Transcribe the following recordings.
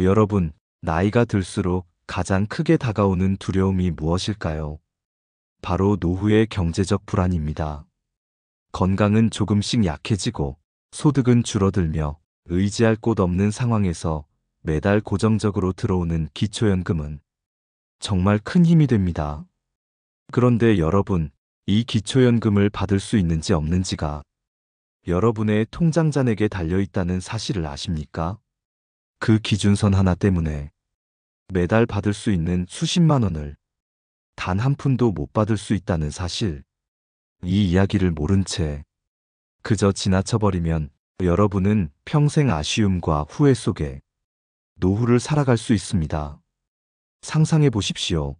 여러분, 나이가 들수록 가장 크게 다가오는 두려움이 무엇일까요? 바로 노후의 경제적 불안입니다. 건강은 조금씩 약해지고 소득은 줄어들며 의지할 곳 없는 상황에서 매달 고정적으로 들어오는 기초연금은 정말 큰 힘이 됩니다. 그런데 여러분, 이 기초연금을 받을 수 있는지 없는지가 여러분의 통장 잔액에 달려있다는 사실을 아십니까? 그 기준선 하나 때문에 매달 받을 수 있는 수십만 원을 단 한 푼도 못 받을 수 있다는 사실. 이 이야기를 모른 채 그저 지나쳐버리면 여러분은 평생 아쉬움과 후회 속에 노후를 살아갈 수 있습니다. 상상해 보십시오.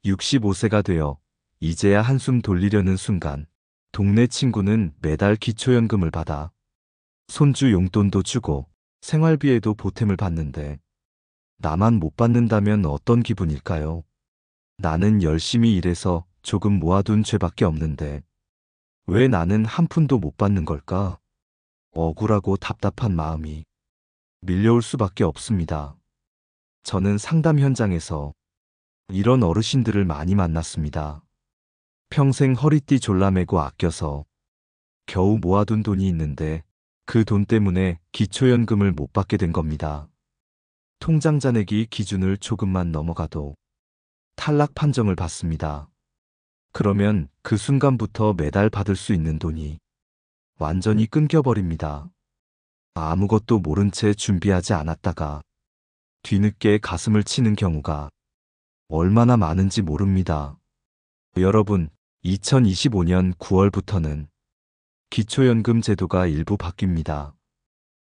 65세가 되어 이제야 한숨 돌리려는 순간 동네 친구는 매달 기초연금을 받아 손주 용돈도 주고 생활비에도 보탬을 받는데 나만 못 받는다면 어떤 기분일까요? 나는 열심히 일해서 조금 모아둔 죄밖에 없는데 왜 나는 한 푼도 못 받는 걸까? 억울하고 답답한 마음이 밀려올 수밖에 없습니다. 저는 상담 현장에서 이런 어르신들을 많이 만났습니다. 평생 허리띠 졸라매고 아껴서 겨우 모아둔 돈이 있는데 그 돈 때문에 기초연금을 못 받게 된 겁니다. 통장 잔액이 기준을 조금만 넘어가도 탈락 판정을 받습니다. 그러면 그 순간부터 매달 받을 수 있는 돈이 완전히 끊겨버립니다. 아무것도 모른 채 준비하지 않았다가 뒤늦게 가슴을 치는 경우가 얼마나 많은지 모릅니다. 여러분, 2025년 9월부터는 기초연금 제도가 일부 바뀝니다.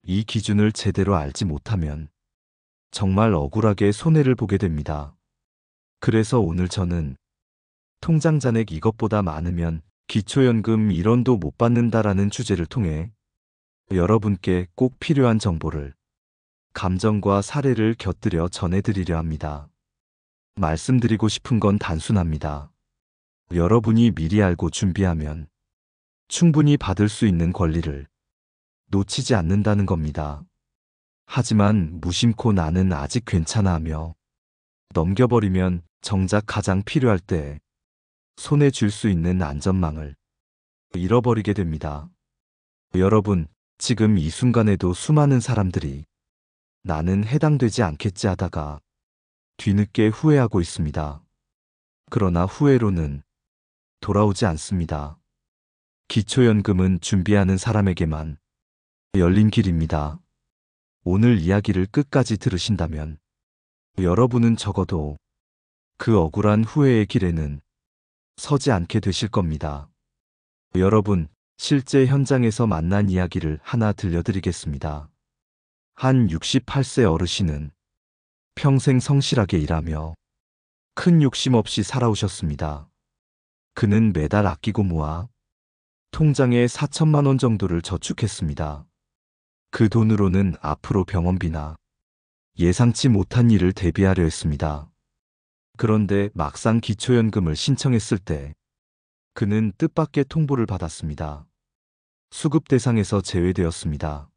이 기준을 제대로 알지 못하면 정말 억울하게 손해를 보게 됩니다. 그래서 오늘 저는 통장 잔액 이것보다 많으면 기초연금 1원도 못 받는다라는 주제를 통해 여러분께 꼭 필요한 정보를 감정과 사례를 곁들여 전해드리려 합니다. 말씀드리고 싶은 건 단순합니다. 여러분이 미리 알고 준비하면 충분히 받을 수 있는 권리를 놓치지 않는다는 겁니다. 하지만 무심코 나는 아직 괜찮아 하며 넘겨버리면 정작 가장 필요할 때 손에 쥘 수 있는 안전망을 잃어버리게 됩니다. 여러분, 지금 이 순간에도 수많은 사람들이 나는 해당되지 않겠지 하다가 뒤늦게 후회하고 있습니다. 그러나 후회로는 돌아오지 않습니다. 기초연금은 준비하는 사람에게만 열린 길입니다. 오늘 이야기를 끝까지 들으신다면 여러분은 적어도 그 억울한 후회의 길에는 서지 않게 되실 겁니다. 여러분, 실제 현장에서 만난 이야기를 하나 들려드리겠습니다. 한 68세 어르신은 평생 성실하게 일하며 큰 욕심 없이 살아오셨습니다. 그는 매달 아끼고 모아 통장에 4천만 원 정도를 저축했습니다. 그 돈으로는 앞으로 병원비나 예상치 못한 일을 대비하려 했습니다. 그런데 막상 기초연금을 신청했을 때 그는 뜻밖의 통보를 받았습니다. 수급 대상에서 제외되었습니다.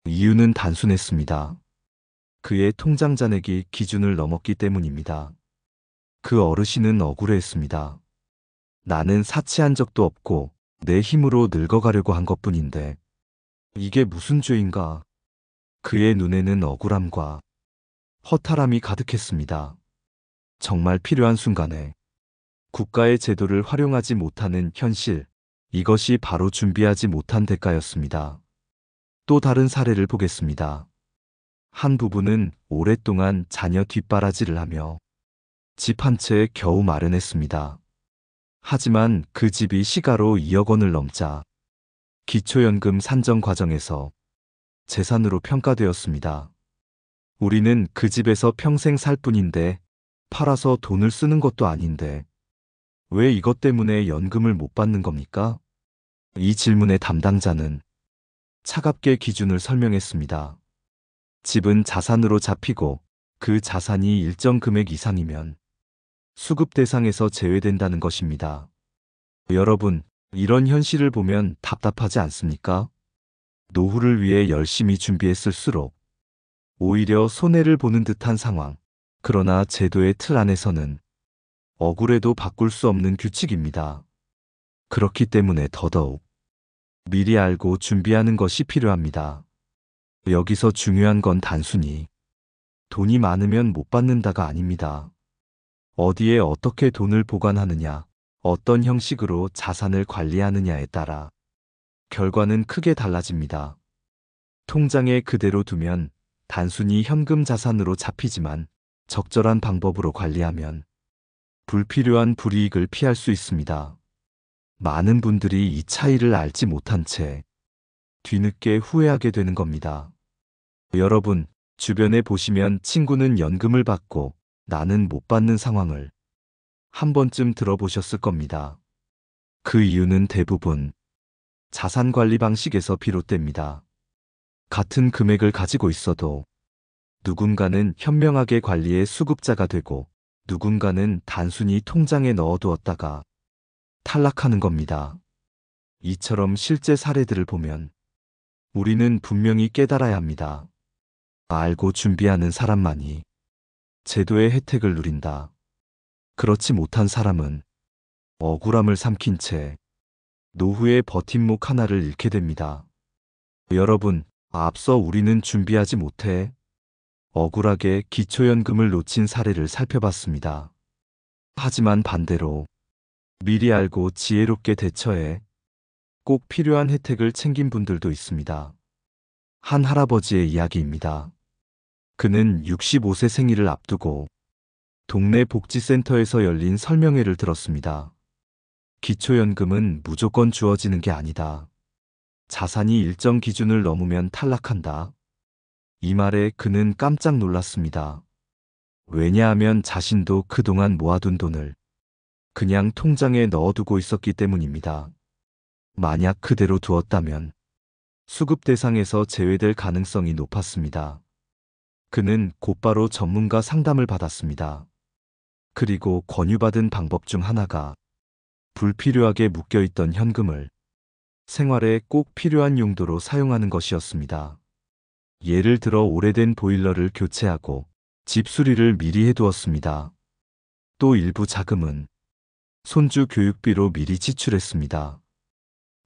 이유는 단순했습니다. 그의 통장 잔액이 기준을 넘었기 때문입니다. 그 어르신은 억울해했습니다. 나는 사치한 적도 없고 내 힘으로 늙어가려고 한 것뿐인데 이게 무슨 죄인가? 그의 눈에는 억울함과 허탈함이 가득했습니다. 정말 필요한 순간에 국가의 제도를 활용하지 못하는 현실, 이것이 바로 준비하지 못한 대가였습니다. 또 다른 사례를 보겠습니다. 한 부부는 오랫동안 자녀 뒷바라지를 하며 집 한 채 겨우 마련했습니다. 하지만 그 집이 시가로 2억 원을 넘자 기초연금 산정 과정에서 재산으로 평가되었습니다. 우리는 그 집에서 평생 살 뿐인데 팔아서 돈을 쓰는 것도 아닌데 왜 이것 때문에 연금을 못 받는 겁니까? 이 질문의 담당자는 차갑게 기준을 설명했습니다. 집은 자산으로 잡히고 그 자산이 일정 금액 이상이면 수급 대상에서 제외된다는 것입니다. 여러분, 이런 현실을 보면 답답하지 않습니까? 노후를 위해 열심히 준비했을수록 오히려 손해를 보는 듯한 상황. 그러나 제도의 틀 안에서는 억울해도 바꿀 수 없는 규칙입니다. 그렇기 때문에 더더욱 미리 알고 준비하는 것이 필요합니다. 여기서 중요한 건 단순히 돈이 많으면 못 받는다가 아닙니다. 어디에 어떻게 돈을 보관하느냐, 어떤 형식으로 자산을 관리하느냐에 따라 결과는 크게 달라집니다. 통장에 그대로 두면 단순히 현금 자산으로 잡히지만 적절한 방법으로 관리하면 불필요한 불이익을 피할 수 있습니다. 많은 분들이 이 차이를 알지 못한 채 뒤늦게 후회하게 되는 겁니다. 여러분, 주변에 보시면 친구는 연금을 받고 나는 못 받는 상황을 한 번쯤 들어보셨을 겁니다. 그 이유는 대부분 자산 관리 방식에서 비롯됩니다. 같은 금액을 가지고 있어도 누군가는 현명하게 관리의 수급자가 되고 누군가는 단순히 통장에 넣어두었다가 탈락하는 겁니다. 이처럼 실제 사례들을 보면 우리는 분명히 깨달아야 합니다. 알고 준비하는 사람만이 제도의 혜택을 누린다. 그렇지 못한 사람은 억울함을 삼킨 채 노후의 버팀목 하나를 잃게 됩니다. 여러분, 앞서 우리는 준비하지 못해 억울하게 기초연금을 놓친 사례를 살펴봤습니다. 하지만 반대로 미리 알고 지혜롭게 대처해 꼭 필요한 혜택을 챙긴 분들도 있습니다. 한 할아버지의 이야기입니다. 그는 65세 생일을 앞두고 동네 복지센터에서 열린 설명회를 들었습니다. 기초연금은 무조건 주어지는 게 아니다. 자산이 일정 기준을 넘으면 탈락한다. 이 말에 그는 깜짝 놀랐습니다. 왜냐하면 자신도 그동안 모아둔 돈을 그냥 통장에 넣어두고 있었기 때문입니다. 만약 그대로 두었다면 수급 대상에서 제외될 가능성이 높았습니다. 그는 곧바로 전문가 상담을 받았습니다. 그리고 권유받은 방법 중 하나가 불필요하게 묶여있던 현금을 생활에 꼭 필요한 용도로 사용하는 것이었습니다. 예를 들어 오래된 보일러를 교체하고 집 수리를 미리 해두었습니다. 또 일부 자금은 손주 교육비로 미리 지출했습니다.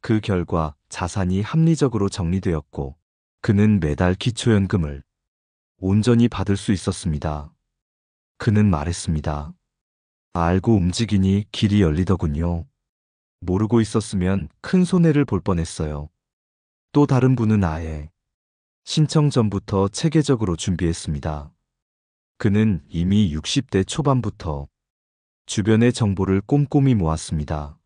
그 결과 자산이 합리적으로 정리되었고 그는 매달 기초연금을 온전히 받을 수 있었습니다. 그는 말했습니다. 알고 움직이니 길이 열리더군요. 모르고 있었으면 큰 손해를 볼 뻔했어요. 또 다른 분은 아예 신청 전부터 체계적으로 준비했습니다. 그는 이미 60대 초반부터 주변의 정보를 꼼꼼히 모았습니다.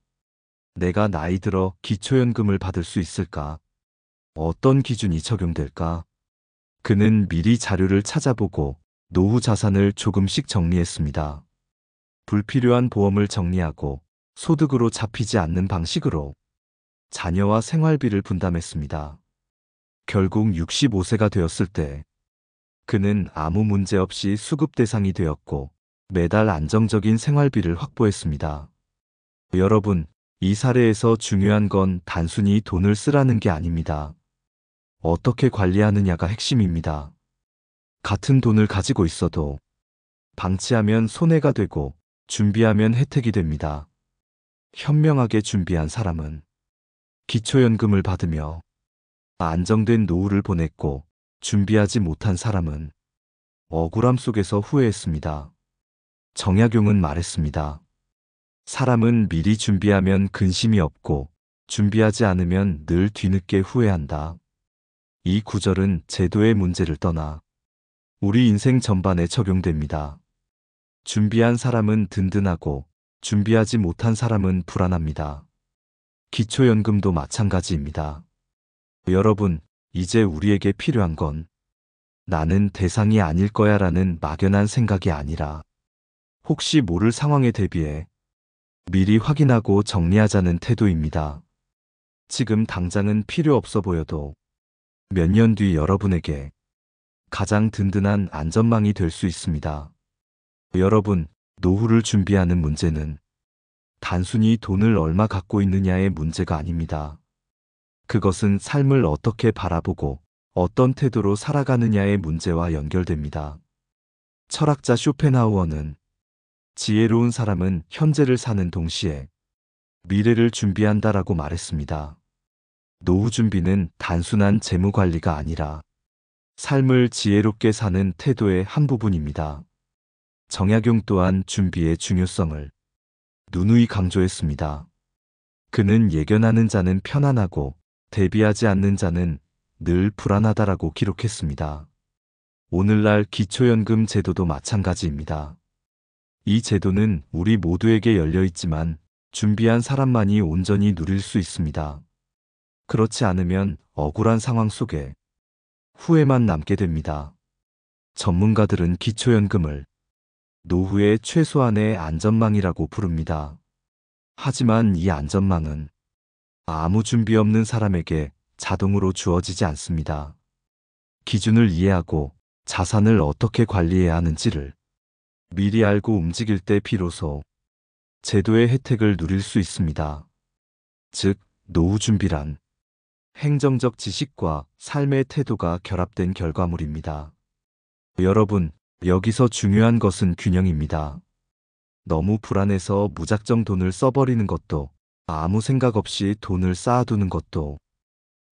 내가 나이 들어 기초연금을 받을 수 있을까? 어떤 기준이 적용될까? 그는 미리 자료를 찾아보고 노후 자산을 조금씩 정리했습니다. 불필요한 보험을 정리하고 소득으로 잡히지 않는 방식으로 자녀와 생활비를 분담했습니다. 결국 65세가 되었을 때 그는 아무 문제 없이 수급 대상이 되었고 매달 안정적인 생활비를 확보했습니다. 여러분, 이 사례에서 중요한 건 단순히 돈을 쓰라는 게 아닙니다. 어떻게 관리하느냐가 핵심입니다. 같은 돈을 가지고 있어도 방치하면 손해가 되고 준비하면 혜택이 됩니다. 현명하게 준비한 사람은 기초연금을 받으며 안정된 노후를 보냈고 준비하지 못한 사람은 억울함 속에서 후회했습니다. 정약용은 말했습니다. 사람은 미리 준비하면 근심이 없고 준비하지 않으면 늘 뒤늦게 후회한다. 이 구절은 제도의 문제를 떠나 우리 인생 전반에 적용됩니다. 준비한 사람은 든든하고 준비하지 못한 사람은 불안합니다. 기초연금도 마찬가지입니다. 여러분, 이제 우리에게 필요한 건 나는 대상이 아닐 거야 라는 막연한 생각이 아니라 혹시 모를 상황에 대비해 미리 확인하고 정리하자는 태도입니다. 지금 당장은 필요 없어 보여도 몇 년 뒤 여러분에게 가장 든든한 안전망이 될 수 있습니다. 여러분, 노후를 준비하는 문제는 단순히 돈을 얼마 갖고 있느냐의 문제가 아닙니다. 그것은 삶을 어떻게 바라보고 어떤 태도로 살아가느냐의 문제와 연결됩니다. 철학자 쇼펜하우어는 지혜로운 사람은 현재를 사는 동시에 미래를 준비한다라고 말했습니다. 노후 준비는 단순한 재무 관리가 아니라 삶을 지혜롭게 사는 태도의 한 부분입니다. 정약용 또한 준비의 중요성을 누누이 강조했습니다. 그는 예견하는 자는 편안하고 대비하지 않는 자는 늘 불안하다라고 기록했습니다. 오늘날 기초연금 제도도 마찬가지입니다. 이 제도는 우리 모두에게 열려 있지만 준비한 사람만이 온전히 누릴 수 있습니다. 그렇지 않으면 억울한 상황 속에 후회만 남게 됩니다. 전문가들은 기초연금을 노후의 최소한의 안전망이라고 부릅니다. 하지만 이 안전망은 아무 준비 없는 사람에게 자동으로 주어지지 않습니다. 기준을 이해하고 자산을 어떻게 관리해야 하는지를 미리 알고 움직일 때 비로소 제도의 혜택을 누릴 수 있습니다. 즉, 노후 준비란 행정적 지식과 삶의 태도가 결합된 결과물입니다. 여러분, 여기서 중요한 것은 균형입니다. 너무 불안해서 무작정 돈을 써버리는 것도, 아무 생각 없이 돈을 쌓아두는 것도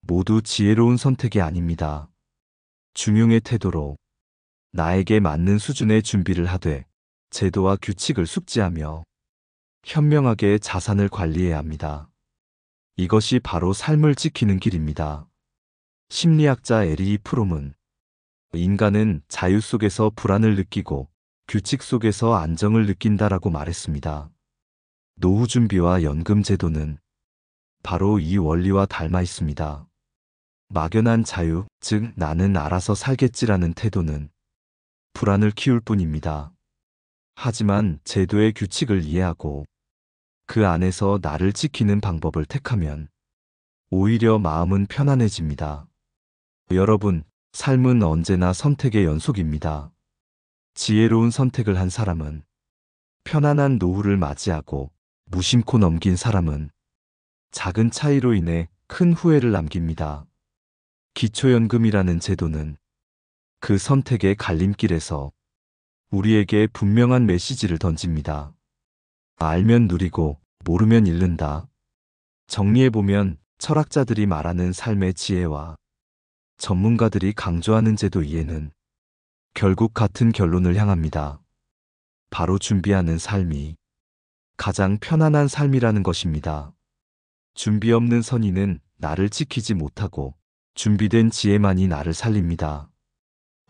모두 지혜로운 선택이 아닙니다. 중용의 태도로 나에게 맞는 수준의 준비를 하되 제도와 규칙을 숙지하며 현명하게 자산을 관리해야 합니다. 이것이 바로 삶을 지키는 길입니다. 심리학자 에리히 프롬은 인간은 자유 속에서 불안을 느끼고 규칙 속에서 안정을 느낀다라고 말했습니다. 노후 준비와 연금 제도는 바로 이 원리와 닮아 있습니다. 막연한 자유, 즉 나는 알아서 살겠지라는 태도는 불안을 키울 뿐입니다. 하지만 제도의 규칙을 이해하고 그 안에서 나를 지키는 방법을 택하면 오히려 마음은 편안해집니다. 여러분, 삶은 언제나 선택의 연속입니다. 지혜로운 선택을 한 사람은 편안한 노후를 맞이하고 무심코 넘긴 사람은 작은 차이로 인해 큰 후회를 남깁니다. 기초연금이라는 제도는 그 선택의 갈림길에서 우리에게 분명한 메시지를 던집니다. 알면 누리고 모르면 잃는다. 정리해보면 철학자들이 말하는 삶의 지혜와 전문가들이 강조하는 제도 이해는 결국 같은 결론을 향합니다. 바로 준비하는 삶이 가장 편안한 삶이라는 것입니다. 준비 없는 선의는 나를 지키지 못하고 준비된 지혜만이 나를 살립니다.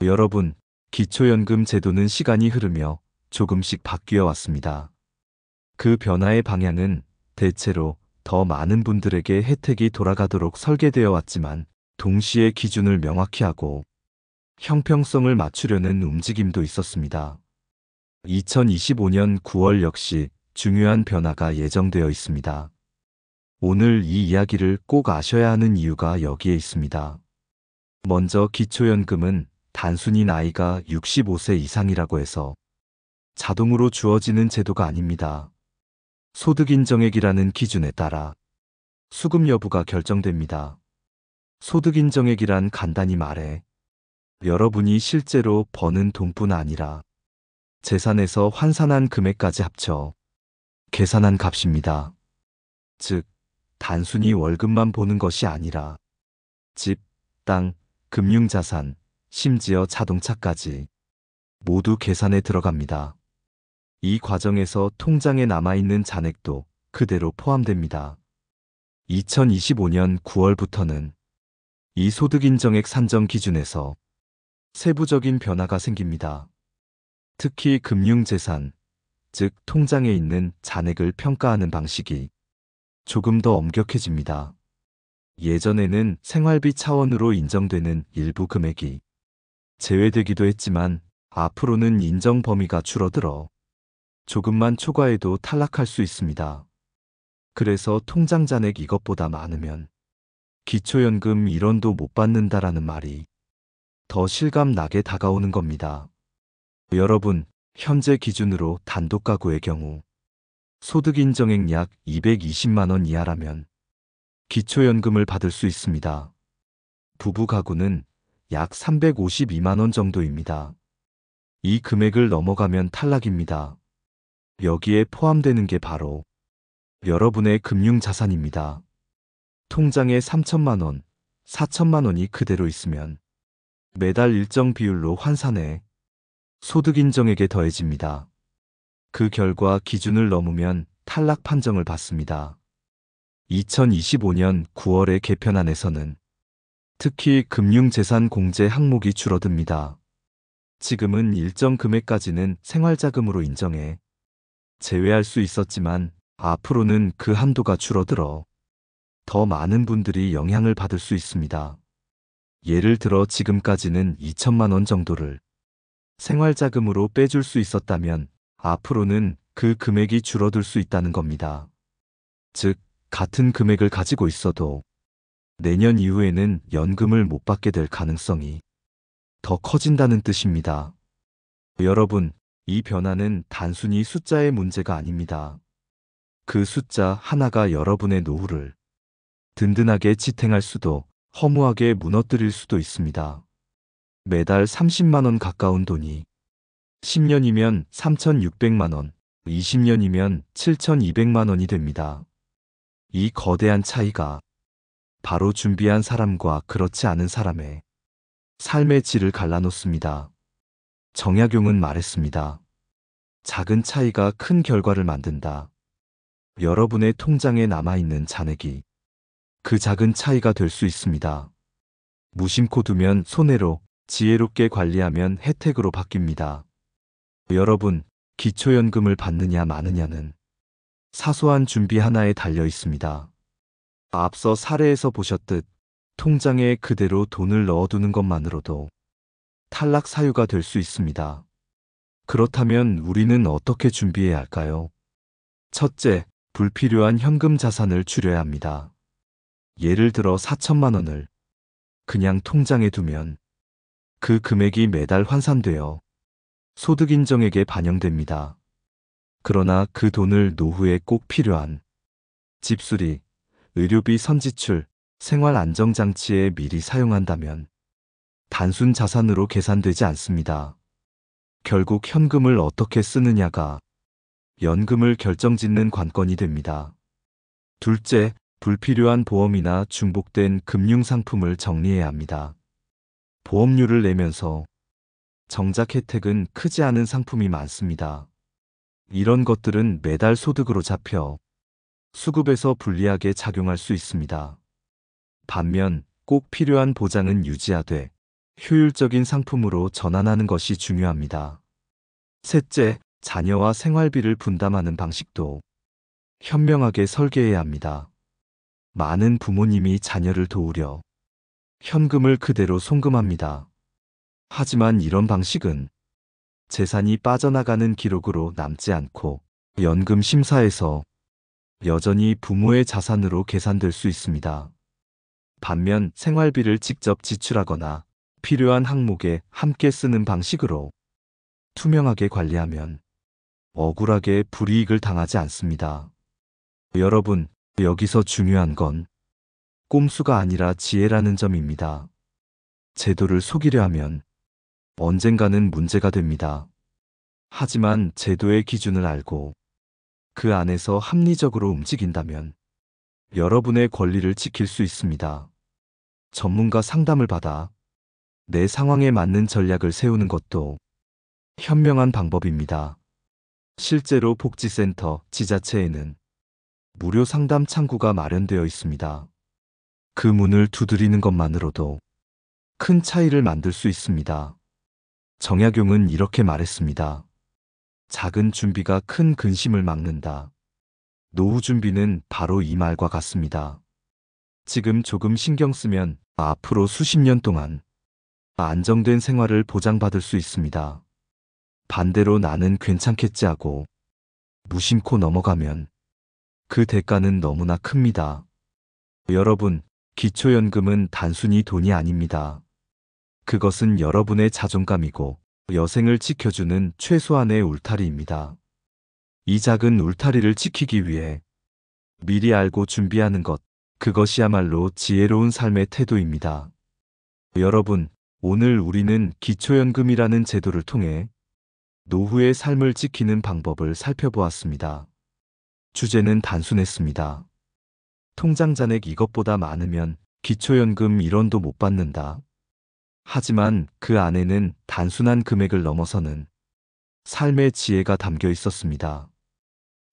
여러분, 기초연금 제도는 시간이 흐르며 조금씩 바뀌어 왔습니다. 그 변화의 방향은 대체로 더 많은 분들에게 혜택이 돌아가도록 설계되어 왔지만 동시에 기준을 명확히 하고 형평성을 맞추려는 움직임도 있었습니다. 2025년 9월 역시 중요한 변화가 예정되어 있습니다. 오늘 이 이야기를 꼭 아셔야 하는 이유가 여기에 있습니다. 먼저 기초연금은 단순히 나이가 65세 이상이라고 해서 자동으로 주어지는 제도가 아닙니다. 소득인정액이라는 기준에 따라 수급 여부가 결정됩니다. 소득인정액이란 간단히 말해 여러분이 실제로 버는 돈뿐 아니라 재산에서 환산한 금액까지 합쳐 계산한 값입니다. 즉, 단순히 월급만 보는 것이 아니라 집, 땅, 금융자산, 심지어 자동차까지 모두 계산에 들어갑니다. 이 과정에서 통장에 남아있는 잔액도 그대로 포함됩니다. 2025년 9월부터는 이 소득인정액 산정 기준에서 세부적인 변화가 생깁니다. 특히 금융재산, 즉 통장에 있는 잔액을 평가하는 방식이 조금 더 엄격해집니다. 예전에는 생활비 차원으로 인정되는 일부 금액이 제외되기도 했지만 앞으로는 인정 범위가 줄어들어 조금만 초과해도 탈락할 수 있습니다. 그래서 통장 잔액 이것보다 많으면 기초연금 1원도 못 받는다라는 말이 더 실감나게 다가오는 겁니다. 여러분, 현재 기준으로 단독 가구의 경우 소득인정액 약 220만 원 이하라면 기초연금을 받을 수 있습니다. 부부 가구는 약 352만 원 정도입니다. 이 금액을 넘어가면 탈락입니다. 여기에 포함되는 게 바로 여러분의 금융자산입니다. 통장에 3천만 원, 4천만 원이 그대로 있으면 매달 일정 비율로 환산해 소득인정액에 더해집니다. 그 결과 기준을 넘으면 탈락 판정을 받습니다. 2025년 9월의 개편안에서는 특히 금융재산 공제 항목이 줄어듭니다. 지금은 일정 금액까지는 생활자금으로 인정해 제외할 수 있었지만 앞으로는 그 한도가 줄어들어 더 많은 분들이 영향을 받을 수 있습니다. 예를 들어 지금까지는 2천만 원 정도를 생활자금으로 빼줄 수 있었다면 앞으로는 그 금액이 줄어들 수 있다는 겁니다. 즉, 같은 금액을 가지고 있어도 내년 이후에는 연금을 못 받게 될 가능성이 더 커진다는 뜻입니다. 여러분, 이 변화는 단순히 숫자의 문제가 아닙니다. 그 숫자 하나가 여러분의 노후를 든든하게 지탱할 수도 허무하게 무너뜨릴 수도 있습니다. 매달 30만 원 가까운 돈이 10년이면 3,600만 원, 20년이면 7,200만 원이 됩니다. 이 거대한 차이가 바로 준비한 사람과 그렇지 않은 사람의 삶의 질을 갈라놓습니다. 정약용은 말했습니다. 작은 차이가 큰 결과를 만든다. 여러분의 통장에 남아있는 잔액이 그 작은 차이가 될 수 있습니다. 무심코 두면 손해로, 지혜롭게 관리하면 혜택으로 바뀝니다. 여러분, 기초연금을 받느냐 마느냐는 사소한 준비 하나에 달려 있습니다. 앞서 사례에서 보셨듯 통장에 그대로 돈을 넣어두는 것만으로도 탈락 사유가 될 수 있습니다. 그렇다면 우리는 어떻게 준비해야 할까요? 첫째, 불필요한 현금 자산을 줄여야 합니다. 예를 들어 4천만 원을 그냥 통장에 두면 그 금액이 매달 환산되어 소득인정액에 반영됩니다. 그러나 그 돈을 노후에 꼭 필요한 집수리, 의료비 선지출, 생활안정장치에 미리 사용한다면 단순 자산으로 계산되지 않습니다. 결국 현금을 어떻게 쓰느냐가 연금을 결정짓는 관건이 됩니다. 둘째, 불필요한 보험이나 중복된 금융상품을 정리해야 합니다. 보험료를 내면서 정작 혜택은 크지 않은 상품이 많습니다. 이런 것들은 매달 소득으로 잡혀 수급에서 불리하게 작용할 수 있습니다. 반면 꼭 필요한 보장은 유지하되 효율적인 상품으로 전환하는 것이 중요합니다. 셋째, 자녀와 생활비를 분담하는 방식도 현명하게 설계해야 합니다. 많은 부모님이 자녀를 도우려 현금을 그대로 송금합니다. 하지만 이런 방식은 재산이 빠져나가는 기록으로 남지 않고 연금 심사에서 여전히 부모의 자산으로 계산될 수 있습니다. 반면 생활비를 직접 지출하거나 필요한 항목에 함께 쓰는 방식으로 투명하게 관리하면 억울하게 불이익을 당하지 않습니다. 여러분, 여기서 중요한 건 꼼수가 아니라 지혜라는 점입니다. 제도를 속이려 하면 언젠가는 문제가 됩니다. 하지만 제도의 기준을 알고 그 안에서 합리적으로 움직인다면 여러분의 권리를 지킬 수 있습니다. 전문가 상담을 받아 내 상황에 맞는 전략을 세우는 것도 현명한 방법입니다. 실제로 복지센터, 지자체에는 무료 상담 창구가 마련되어 있습니다. 그 문을 두드리는 것만으로도 큰 차이를 만들 수 있습니다. 정약용은 이렇게 말했습니다. 작은 준비가 큰 근심을 막는다. 노후 준비는 바로 이 말과 같습니다. 지금 조금 신경 쓰면 앞으로 수십 년 동안 안정된 생활을 보장받을 수 있습니다. 반대로 나는 괜찮겠지 하고 무심코 넘어가면 그 대가는 너무나 큽니다. 여러분, 기초연금은 단순히 돈이 아닙니다. 그것은 여러분의 자존감이고 여생을 지켜주는 최소한의 울타리입니다. 이 작은 울타리를 지키기 위해 미리 알고 준비하는 것, 그것이야말로 지혜로운 삶의 태도입니다. 여러분, 오늘 우리는 기초연금이라는 제도를 통해 노후의 삶을 지키는 방법을 살펴보았습니다. 주제는 단순했습니다. 통장 잔액 이것보다 많으면 기초연금 1원도 못 받는다. 하지만 그 안에는 단순한 금액을 넘어서는 삶의 지혜가 담겨 있었습니다.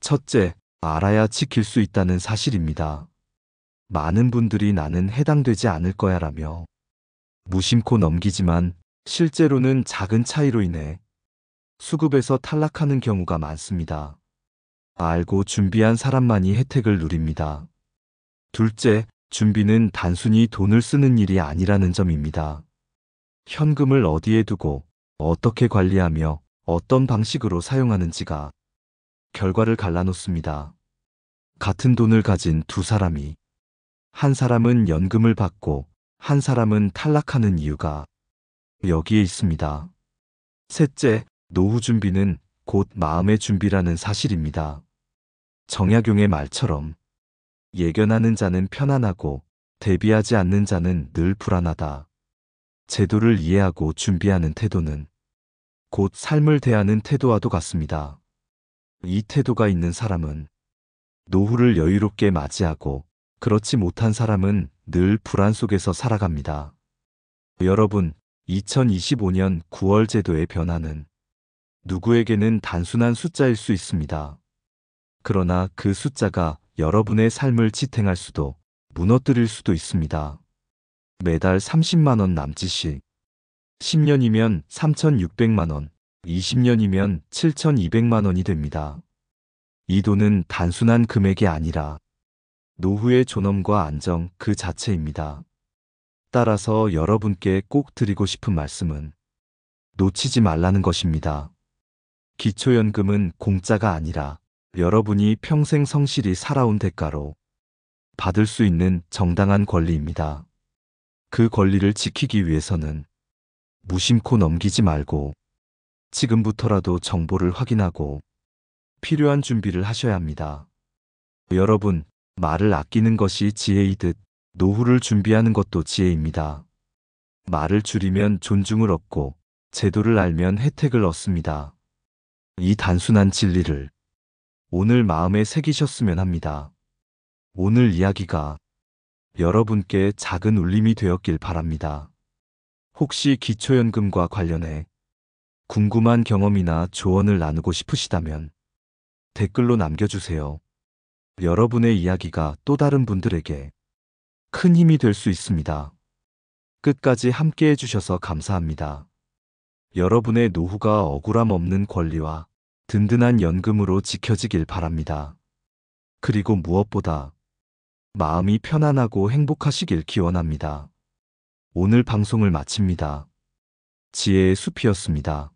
첫째, 알아야 지킬 수 있다는 사실입니다. 많은 분들이 나는 해당되지 않을 거야 라며 무심코 넘기지만 실제로는 작은 차이로 인해 수급에서 탈락하는 경우가 많습니다. 알고 준비한 사람만이 혜택을 누립니다. 둘째, 준비는 단순히 돈을 쓰는 일이 아니라는 점입니다. 현금을 어디에 두고 어떻게 관리하며 어떤 방식으로 사용하는지가 결과를 갈라놓습니다. 같은 돈을 가진 두 사람이 한 사람은 연금을 받고 한 사람은 탈락하는 이유가 여기에 있습니다. 셋째, 노후 준비는 곧 마음의 준비라는 사실입니다. 정약용의 말처럼 예견하는 자는 편안하고 대비하지 않는 자는 늘 불안하다. 제도를 이해하고 준비하는 태도는 곧 삶을 대하는 태도와도 같습니다. 이 태도가 있는 사람은 노후를 여유롭게 맞이하고 그렇지 못한 사람은 늘 불안 속에서 살아갑니다. 여러분, 2025년 9월 제도의 변화는 누구에게는 단순한 숫자일 수 있습니다. 그러나 그 숫자가 여러분의 삶을 지탱할 수도 무너뜨릴 수도 있습니다. 매달 30만 원 남짓씩 10년이면 3,600만 원, 20년이면 7,200만 원이 됩니다. 이 돈은 단순한 금액이 아니라 노후의 존엄과 안정 그 자체입니다. 따라서 여러분께 꼭 드리고 싶은 말씀은 놓치지 말라는 것입니다. 기초연금은 공짜가 아니라 여러분이 평생 성실히 살아온 대가로 받을 수 있는 정당한 권리입니다. 그 권리를 지키기 위해서는 무심코 넘기지 말고 지금부터라도 정보를 확인하고 필요한 준비를 하셔야 합니다. 여러분, 말을 아끼는 것이 지혜이듯 노후를 준비하는 것도 지혜입니다. 말을 줄이면 존중을 얻고 제도를 알면 혜택을 얻습니다. 이 단순한 진리를 오늘 마음에 새기셨으면 합니다. 오늘 이야기가 여러분께 작은 울림이 되었길 바랍니다. 혹시 기초연금과 관련해 궁금한 경험이나 조언을 나누고 싶으시다면 댓글로 남겨주세요. 여러분의 이야기가 또 다른 분들에게 큰 힘이 될 수 있습니다. 끝까지 함께 해주셔서 감사합니다. 여러분의 노후가 억울함 없는 권리와 든든한 연금으로 지켜지길 바랍니다. 그리고 무엇보다 마음이 편안하고 행복하시길 기원합니다. 오늘 방송을 마칩니다. 지혜의 숲이었습니다.